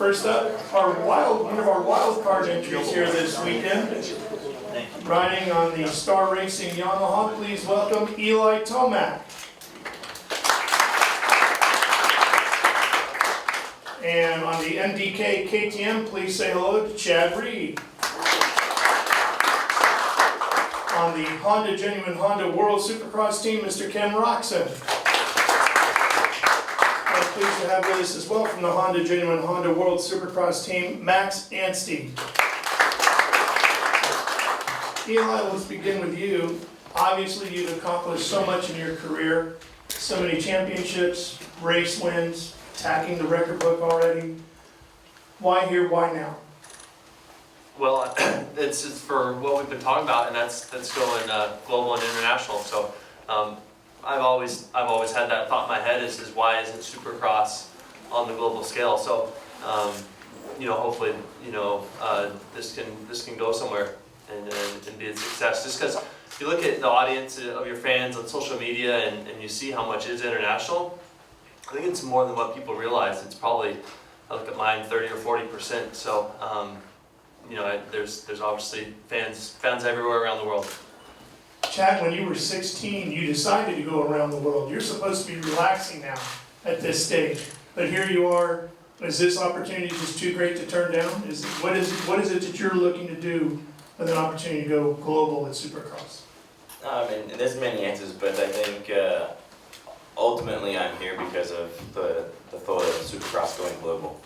First up, one of our wild card entries here this weekend. Riding on the Star Racing Yamaha, please welcome Eli Tomac. And on the MDK KTM, please say hello to Chad Reed. On the Honda Genuine Honda World Supercross team, Mr. Ken Roczen. I'm pleased to have with us as well from the Honda Genuine Honda World Supercross team, Max Anstie. Eli, let's begin with you. Obviously, you've accomplished so much in your career, so many championships, race wins, attacking the record book already. Why here, why now? Well, it's for what we've been talking about, and that's going global and international. So I've always had that thought in my head: is why isn't Supercross on the global scale? So hopefully this can go somewhere and be a success. Just because you look at the audience of your fans on social media and you see how much is international, I think it's more than what people realize. It's probably, I look at mine, 30 or 40%. So there's obviously fans everywhere around the world. Chad, when you were 16, you decided to go around the world. You're supposed to be relaxing now at this stage, but here you are. Is this opportunity just too great to turn down? What is it that you're looking to do with an opportunity to go global at Supercross? I mean, there's many answers, but I think ultimately I'm here because of the thought of Supercross going global.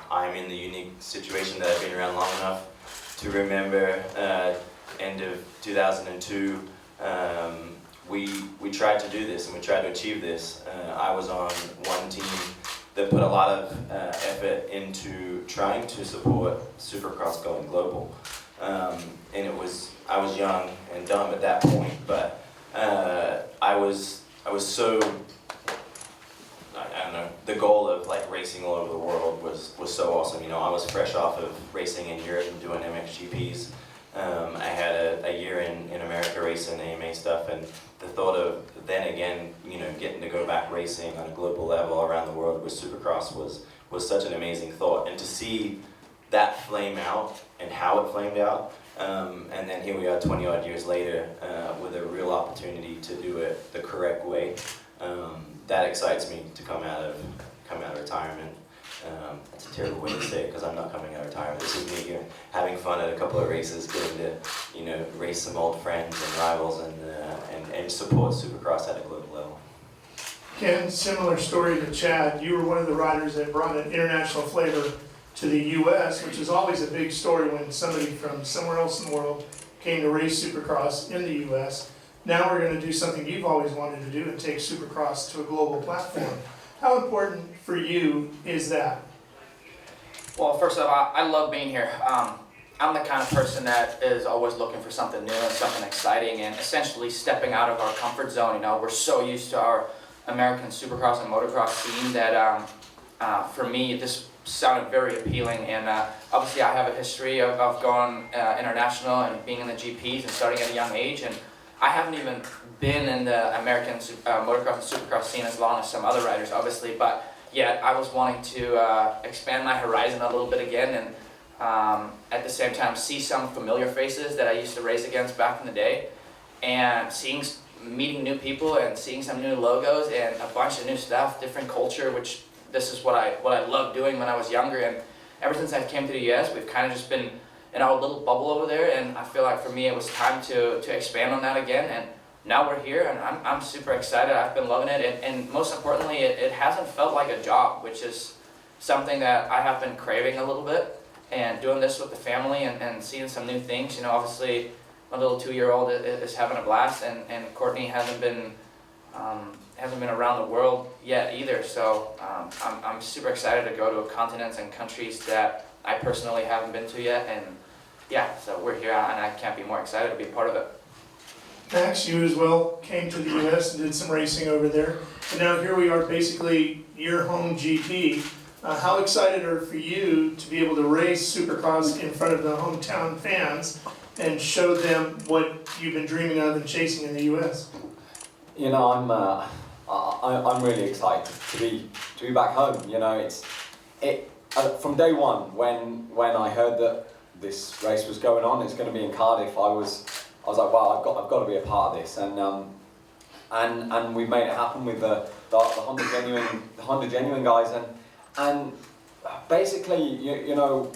I'm in the unique situation that I've been around long enough to remember end of 2002, we tried to do this and we tried to achieve this. I was on one team that put a lot of effort into trying to support Supercross going global. And I was young and dumb at that point, but I was so, I don't know, the goal of like racing all over the world was so awesome. I was fresh off of racing in Europe and doing MXGPs. I had a year in America racing AMA stuff, and the thought of then again, getting to go back racing on a global level around the world with Supercross was such an amazing thought. And to see that flame out and how it flamed out, and then here we are 20 odd years later with a real opportunity to do it the correct way. That excites me to come out of retirement. That's a terrible way to say it because I'm not coming out of retirement. This is me here having fun at a couple of races, getting to race some old friends and rivals and support Supercross at a global level. Ken, similar story to Chad. You were one of the riders that brought an international flavor to the U.S., which is always a big story when somebody from somewhere else in the world came to race Supercross in the U.S. Now we're going to do something you've always wanted to do and take Supercross to a global platform. How important for you is that? Well, first of all, I love being here. I'm the kind of person that is always looking for something new and something exciting and essentially stepping out of our comfort zone. We're so used to our American Supercross and Motocross scene that for me this sounded very appealing, and obviously I have a history of going international and being in the GPs and starting at a young age, and I haven't even been in the American motocross and supercross scene as long as some other riders, obviously, but yet I was wanting to expand my horizon a little bit again, and at the same time see some familiar faces that I used to race against back in the day, and meeting new people and seeing some new logos and a bunch of new stuff, different culture, which this is what I loved doing when I was younger. And ever since I came to the US, we've kind of just been in our little bubble over there, and I feel like for me it was time to expand on that again, and now we're here and I'm super excited. I've been loving it, and most importantly it hasn't felt like a job, which is something that I have been craving a little bit, and doing this with the family and seeing some new things. Obviously my little 2-year-old is having a blast, and Courtney hasn't been around the world yet either, so I'm super excited to go to continents and countries that I personally haven't been to yet, and yeah, so we're here and I can't be more excited to be part of it. Max, you as well came to the U.S. and did some racing over there, and now here we are, basically your home GP. How excited are for you to be able to race Supercross in front of the hometown fans and show them what you've been dreaming of and chasing in the U.S.? I'm really excited to be back home. from day one, when I heard that this race was going on, it's going to be in Cardiff, I was like, wow, I've got to be a part of this, and we made it happen with the Honda Genuine guys, and basically, you know,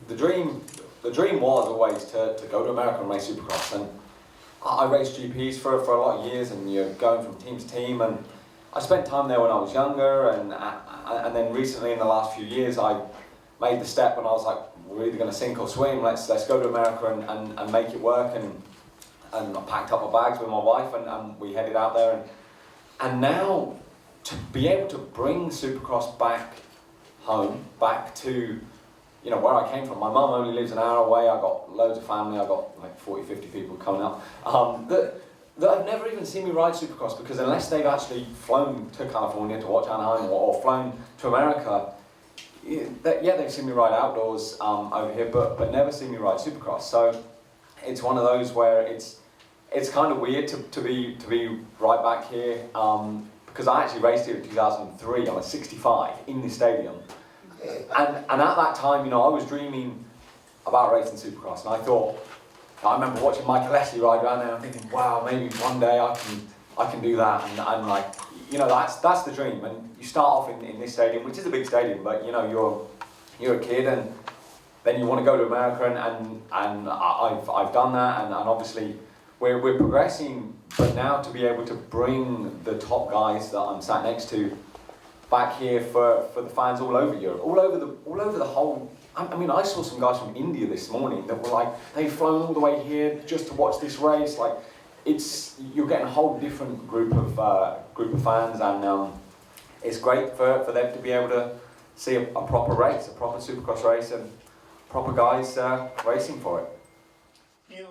the dream was always to go to America and race Supercross, and I raced GPs for a lot of years, and you're going from team to team, and I spent time there when I was younger, and then recently in the last few years I made the step when I was like, we're either going to sink or swim, let's go to America and make it work, and I packed up my bags with my wife, and we headed out there, and now to be able to bring Supercross back home, back to, you know, where I came from. My mum only lives an hour away, I got loads of family, I got like 40, 50 people coming up, that have never even seen me ride Supercross, because unless they've actually flown to California to watch Anaheim or flown to America, yeah, they've seen me ride outdoors over here, but never seen me ride Supercross. So it's one of those where it's kind of weird to be right back here, because I actually raced here in 2003 on a 65 in the stadium, and at that time, you know, I was dreaming about racing Supercross, and I remember watching Michael Leslie ride around there and thinking, wow, maybe one day I can do that, and like, you know, that's the dream. And you start off in this stadium, which is a big stadium, but you know, you're a kid, and then you want to go to America, and I've done that, and obviously we're progressing, but now to be able to bring the top guys that I'm sat next to back here for the fans all over Europe, all over the whole. I mean, I saw some guys from India this morning that were like, they've flown all the way here just to watch this race. Like, you're getting a whole different group of fans, and it's great for them to be able to see a proper race, a proper Supercross race, and proper guys racing for it. Eli,